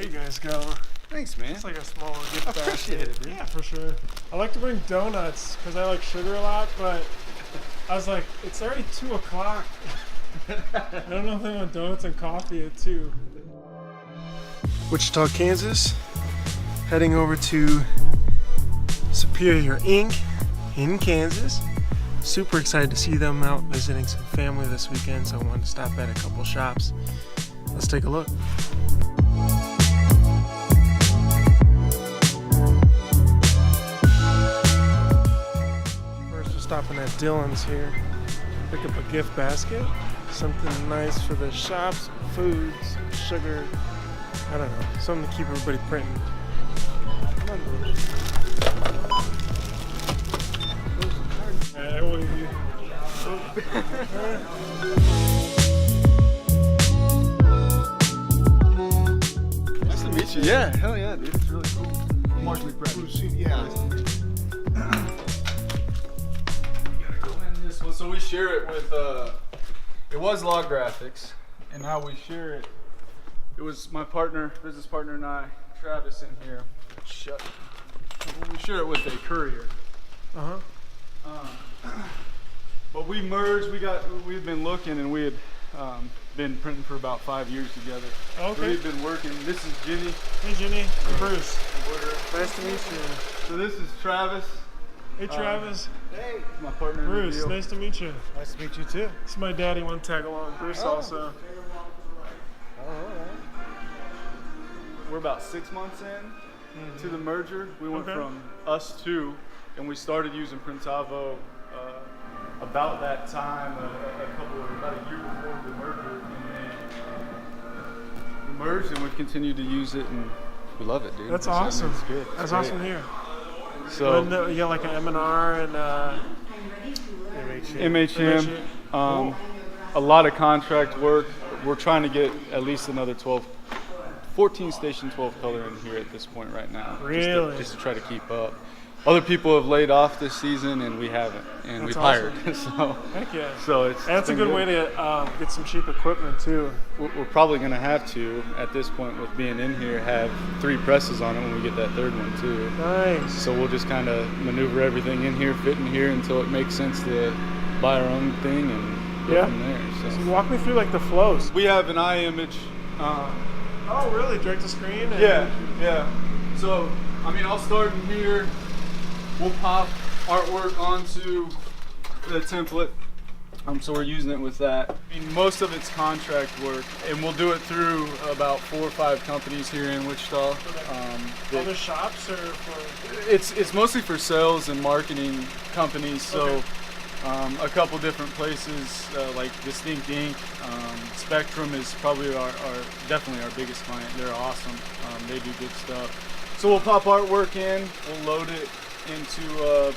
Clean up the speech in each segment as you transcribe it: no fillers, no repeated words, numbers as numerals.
There you guys go. Thanks, man. It's like a small gift basket. Appreciate it, dude. Yeah, for sure. I like to bring donuts because I like sugar a lot, but I was like, it's already 2 o'clock. I don't know if they want donuts and coffee at 2. Wichita, Kansas. Heading over to Superior Ink in Kansas. Super excited to see them out visiting some family this weekend, so I wanted to stop at a couple shops. Let's take a look. First, we're stopping at Dylan's here. Pick up a gift basket. Something nice for the shops, foods, sugar. I don't know, something to keep everybody printing. Come on, bro. I want you. Nice to meet you. Yeah, hell yeah, dude. It's really cool. Mark McBratney. Yeah. This one, so we share it with. It was Log Graphics, and now we share it. It was my partner, business partner, and I, Travis, in here. Shut. We share it with a courier. But we merged. We've been looking, and we had been printing for about 5 years together. Okay. We've been working. This is Ginny. Hey, Ginny. I'm Bruce. Nice to meet you. So this is Travis. Hey, Travis. Hey. My partner. Bruce. Nice to meet you. Nice to meet you too. This is my daddy. Want to tag along? Bruce also. We're about 6 months in to the merger. We went from us two, and we started using Printavo about that time, about a year before the merger, and then we merged, and we've continued to use it, and we love it, dude. That's awesome. It's good. That's awesome to hear. So you got like an M&R and MHM, a lot of contract work. We're trying to get at least another 14 station 12 color in here at this point right now. Really? Just to try to keep up. Other people have laid off this season, and we haven't, and we've hired. So, heck yeah. So that's a good way to get some cheap equipment too. We're probably going to have to, at this point with being in here, have 3 presses on it when we get that 3rd one too. Nice. So we'll just kind of maneuver everything in here, fit in here until it makes sense to buy our own thing and go from there. So walk me through like the flows. We have an image. Oh, really? Direct to screen? Yeah. So, I mean, I'll start in here. We'll pop artwork onto the template. So we're using it with that. I mean, most of it's contract work, and we'll do it through about 4 or 5 companies here in Wichita. Other shops or for? It's mostly for sales and marketing companies. So a couple different places like Distinct Ink. Spectrum is probably definitely our biggest client. They're awesome. They do good stuff. So we'll pop artwork in. We'll load it into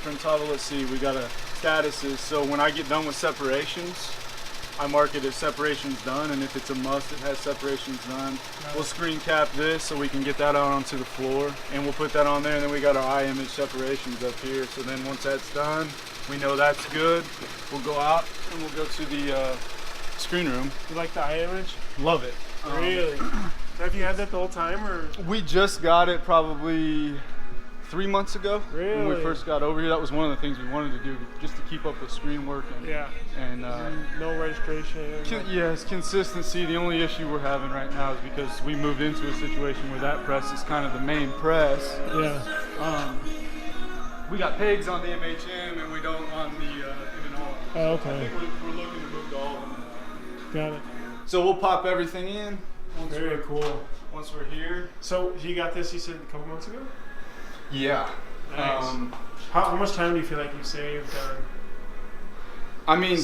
Printavo. Let's see, we got statuses. So when I get done with separations, I mark it as separations done, and if it's a must, it has separations done. We'll screen cap this so we can get that out onto the floor, and we'll put that on there, and then we got our image separations up here. So then once that's done, we know that's good. We'll go out and we'll go to the screen room. You like the image? Love it. Really? Have you had that the whole time, or? We just got it probably 3 months ago. Really? When we first got over here, that was one of the things we wanted to do, just to keep up with screen work and no registration. Yes, consistency. The only issue we're having right now is because we moved into a situation where that press is kind of the main press. Yeah. We got pegs on the MHM and we don't on the M&R. Oh, okay. I think we're looking to move to all of them. Got it. So we'll pop everything in. Very cool. Once we're here. So you got this, you said, a couple months ago? Yeah. Nice. How much time do you feel like you saved on? I mean,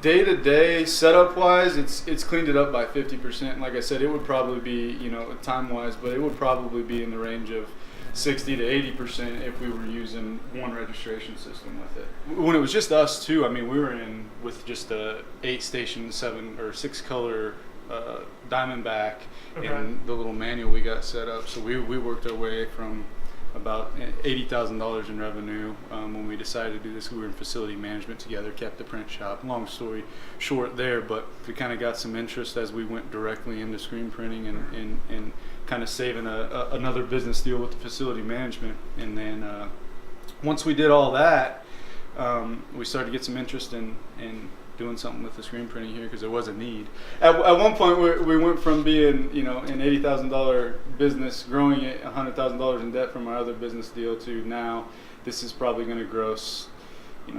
day to day, setup wise, it's cleaned it up by 50%. Like I said, it would probably be, time wise, but it would probably be in the range of 60 to 80% if we were using one registration system with it. When it was just us two, I mean, we were in with just a 8 station, 7 or 6 color Diamondback and the little manual we got set up. So we worked our way from about $80,000 in revenue. When we decided to do this, we were in facility management together, kept the print shop. Long story short there, but we kind of got some interest as we went directly into screen printing and kind of saving another business deal with the facility management. And then once we did all that, we started to get some interest in doing something with the screen printing here because there was a need. At one point, we went from being, an $80,000 business, growing at $100,000 in debt from our other business deal, to now this is probably going to gross,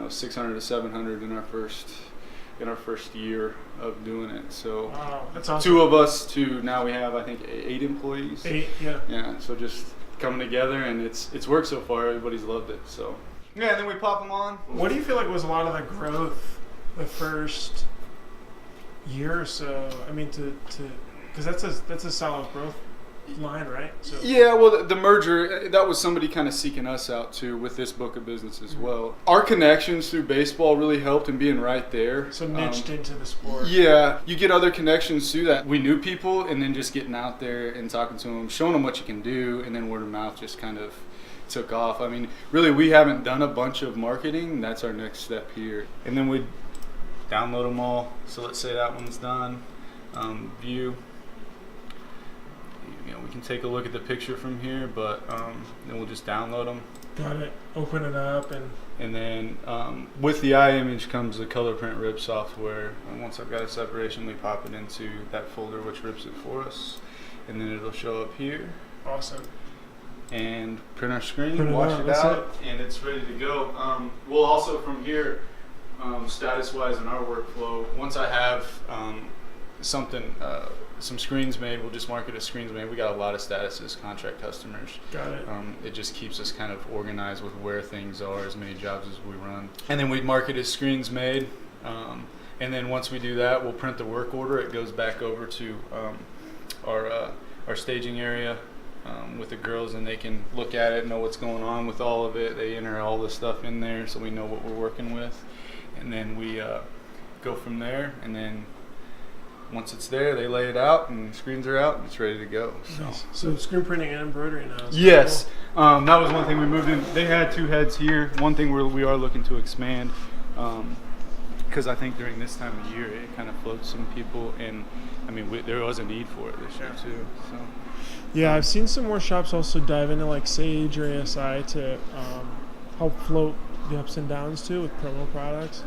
600 to 700 in our first year of doing it. So wow, that's awesome. 2 of us to now we have, I think, 8 employees. 8, yeah. Yeah. So just coming together, and it's worked so far. Everybody's loved it. So yeah, and then we pop them on. What do you feel like was a lot of the growth the first year or so? I mean, because that's a solid growth line, right? So. Yeah, well, the merger, that was somebody kind of seeking us out too with this book of business as well. Our connections through baseball really helped in being right there. So niched into the sport. Yeah, you get other connections through that. We knew people, and then just getting out there and talking to them, showing them what you can do, and then word of mouth just kind of took off. I mean, really, we haven't done a bunch of marketing. That's our next step here. And then we'd download them all. So let's say that one's done. View. We can take a look at the picture from here, but then we'll just download them. Got it. Open it up, and then with the iImage comes the color print rip software. And once I've got a separation, we pop it into that folder, which rips it for us, and then it'll show up here. Awesome. And print our screen, wash it out, and it's ready to go. We'll also from here, status-wise in our workflow, once I have some screens made, we'll just mark it as screens made. We got a lot of statuses, contract customers. Got it. It just keeps us kind of organized with where things are, as many jobs as we run. And then we'd mark it as screens made. And then once we do that, we'll print the work order. It goes back over to our staging area with the girls, and they can look at it, know what's going on with all of it. They enter all the stuff in there so we know what we're working with. And then we go from there, and then once it's there, they lay it out, and screens are out, and it's ready to go. So screen printing and embroidery now. Yes, cool. That was one thing we moved in. They had 2 heads here. One thing we are looking to expand, because I think during this time of year, it kind of floats some people, and I mean, there was a need for it this year too. So. Yeah, I've seen some more shops also dive into like Sage or ASI to help float the ups and downs too with promo products,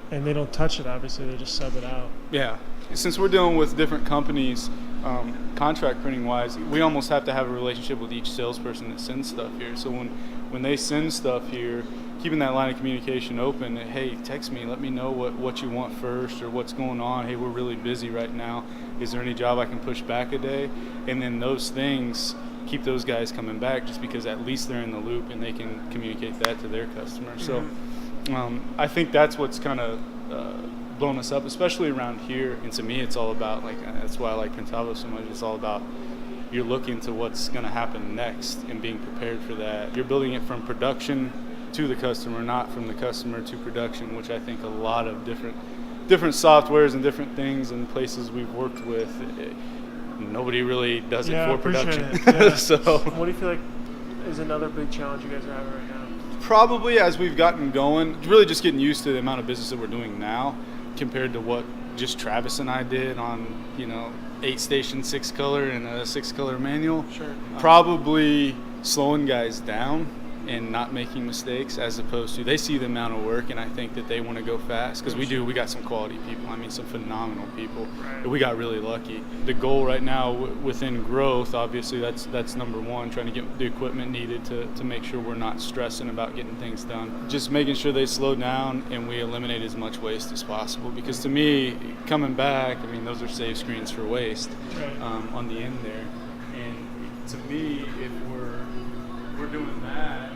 and they don't touch it. Obviously, they just sub it out. Yeah. Since we're dealing with different companies, contract printing wise, we almost have to have a relationship with each salesperson that sends stuff here. So when they send stuff here, keeping that line of communication open, hey, text me, let me know what you want first or what's going on. Hey, we're really busy right now. Is there any job I can push back a day? And then those things keep those guys coming back, just because at least they're in the loop and they can communicate that to their customers. So I think that's what's kind of blown us up, especially around here. And to me, it's all about, like, that's why I like Printavo so much. It's all about you're looking to what's going to happen next and being prepared for that. You're building it from production to the customer, not from the customer to production, which I think a lot of different softwares and different things and places we've worked with, nobody really does it for production. Yeah. So what do you feel like is another big challenge you guys are having right now? Probably as we've gotten going, really just getting used to the amount of business that we're doing now compared to what just Travis and I did on 8-station 6-color and a 6-color manual. Sure. Probably slowing guys down and not making mistakes, as opposed to they see the amount of work and I think that they want to go fast, because we got some quality people. I mean, some phenomenal people. Right. We got really lucky. The goal right now within growth, obviously that's number one, trying to get the equipment needed to make sure we're not stressing about getting things done. Just making sure they slow down and we eliminate as much waste as possible, because to me, coming back, I mean, those are save screens for waste. Right. On the end there. And to me, if we're doing that,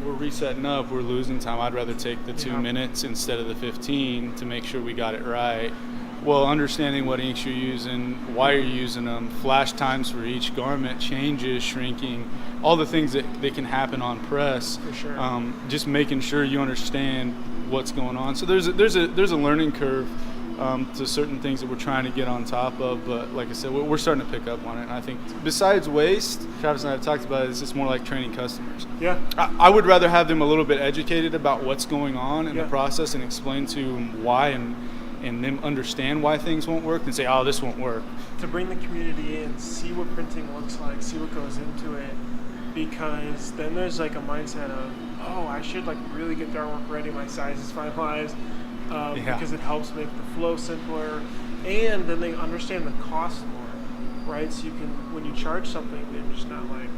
we're resetting up, we're losing time. I'd rather take the 2 minutes instead of the 15 to make sure we got it right. Well, understanding what inks you're using, why you're using them, flash times for each garment, changes, shrinking, all the things that can happen on press. For sure. Just making sure you understand what's going on. So there's a learning curve to certain things that we're trying to get on top of. But like I said, we're starting to pick up on it. And I think besides waste, Travis and I have talked about it, it's more like training customers. Yeah. I would rather have them a little bit educated about what's going on in the process and explain to them why and them understand why things won't work and say, oh, this won't work. To bring the community in, see what printing looks like, see what goes into it, because then there's like a mindset of, oh, I should like really get the artwork ready, my size is finalized, because it helps make the flow simpler, and then they understand the cost more, right? So you can, when you charge something, they're just not like,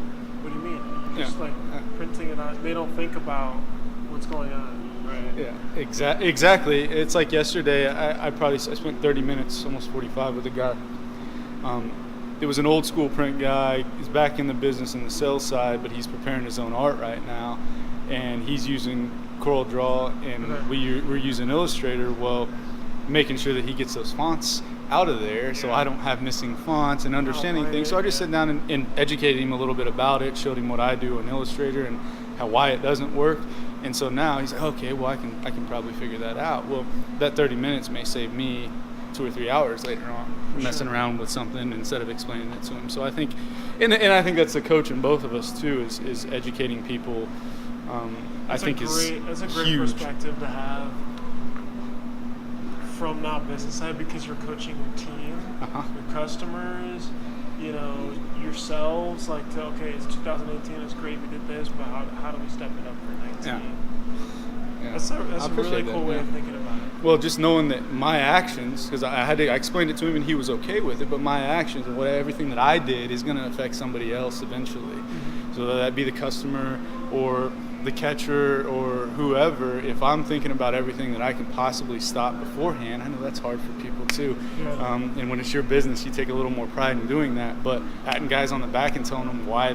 what do you mean? You're just like printing it on. They don't think about what's going on, right? Yeah, exactly. It's like yesterday, I spent 30 minutes, almost 45 with a guy. It was an old school print guy. He's back in the business in the sales side, but he's preparing his own art right now, and he's using Corel Draw, and we're using Illustrator. Well, making sure that he gets those fonts out of there, so I don't have missing fonts and understanding things. So I just sat down and educated him a little bit about it, showed him what I do in Illustrator and why it doesn't work. And so now he's like, okay, well I can probably figure that out. Well, that 30 minutes may save me 2 or 3 hours later on messing around with something instead of explaining it to him. So I think, and I think that's the coach in both of us too, is educating people. That's a great huge perspective to have from not business side, because you're coaching your team, your customers, you know, yourselves. Like, okay, it's 2018, it's great, we did this, but how do we step it up for 19? Yeah. That's a really cool way of thinking about it. Well, just knowing that my actions, because I explained it to him and he was okay with it, but my actions and everything that I did is going to affect somebody else eventually. So that'd be the customer or the catcher or whoever. If I'm thinking about everything that I can possibly stop beforehand, I know that's hard for people too. And when it's your business, you take a little more pride in doing that. But patting guys on the back and telling them why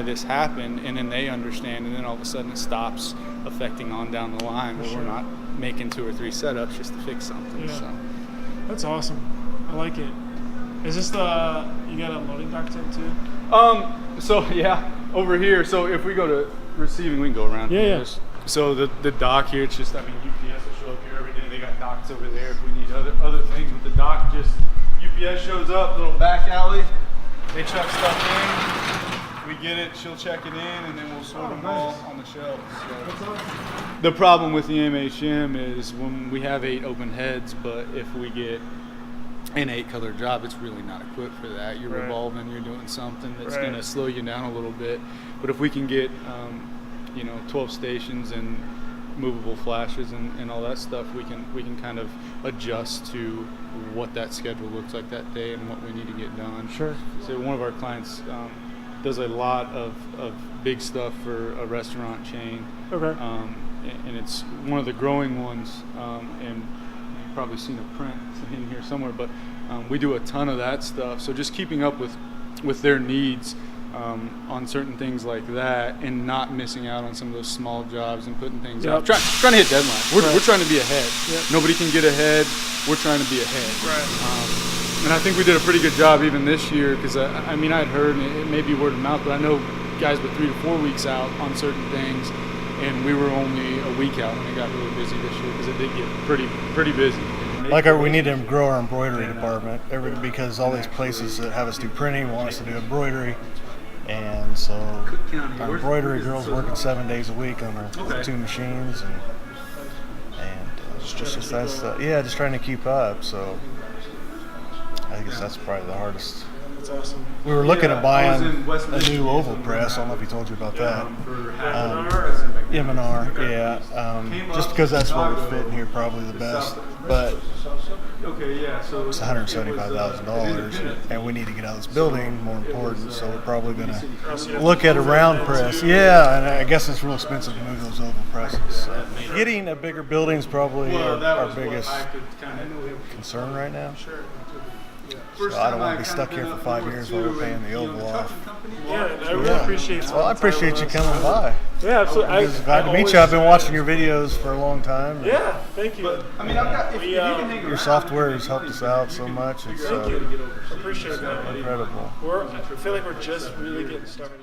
this happened, and then they understand, and then all of a sudden it stops affecting on down the line where we're not making 2 or 3 setups just to fix something. So that's awesome. I like it. Is this you got a loading dock tent too? So yeah, over here. So if we go to receiving, we can go around. So the dock here, it's just, I mean, UPS will show up here every day. They got docks over there if we need other things. With the dock, just UPS shows up, little back alley. They chuck stuff in. We get it. She'll check it in, and then we'll sort them all on the shelves. So the problem with the MHM is when we have 8 open heads, but if we get an 8-color job, it's really not equipped for that. You're revolving, you're doing something that's going to slow you down a little bit. But if we can get, 12 stations and movable flashes and all that stuff, we can kind of adjust to what that schedule looks like that day and what we need to get done. Sure. So one of our clients does a lot of big stuff for a restaurant chain. Okay. And it's one of the growing ones, and you've probably seen a print in here somewhere, but we do a ton of that stuff. So just keeping up with their needs on certain things like that, and not missing out on some of those small jobs and putting things out. Trying to hit deadlines. We're trying to be ahead. Nobody can get ahead. We're trying to be ahead. And I think we did a pretty good job even this year, because I mean, I'd heard, and it may be word of mouth, but I know guys were 3 to 4 weeks out on certain things, and we were only a week out when it got really busy this year, because it did get pretty busy. Like we need to grow our embroidery department, because all these places that have us do printing want us to do embroidery, and so our embroidery girls working 7 days a week on our 2 machines, and just trying to keep up. So I guess that's probably the hardest. That's awesome. We were looking at buying a new oval press. I don't know if he told you about that. M&R, just because that's what would fit in here probably the best. But it's $175,000, and we need to get out of this building, more important, so we're probably going to look at a round press. Yeah, and I guess it's real expensive to move those oval presses. So getting a bigger building is probably our biggest concern right now. So I don't want to be stuck here for 5 years while we're paying the oval off. Yeah, I really appreciate it. Well, I appreciate you coming by. Yeah, absolutely. Glad to meet you. I've been watching your videos for a long time. Yeah, thank you. I mean, Your software has helped us out so much. It's thank you. Appreciate that. Incredible. I feel like we're just really getting started.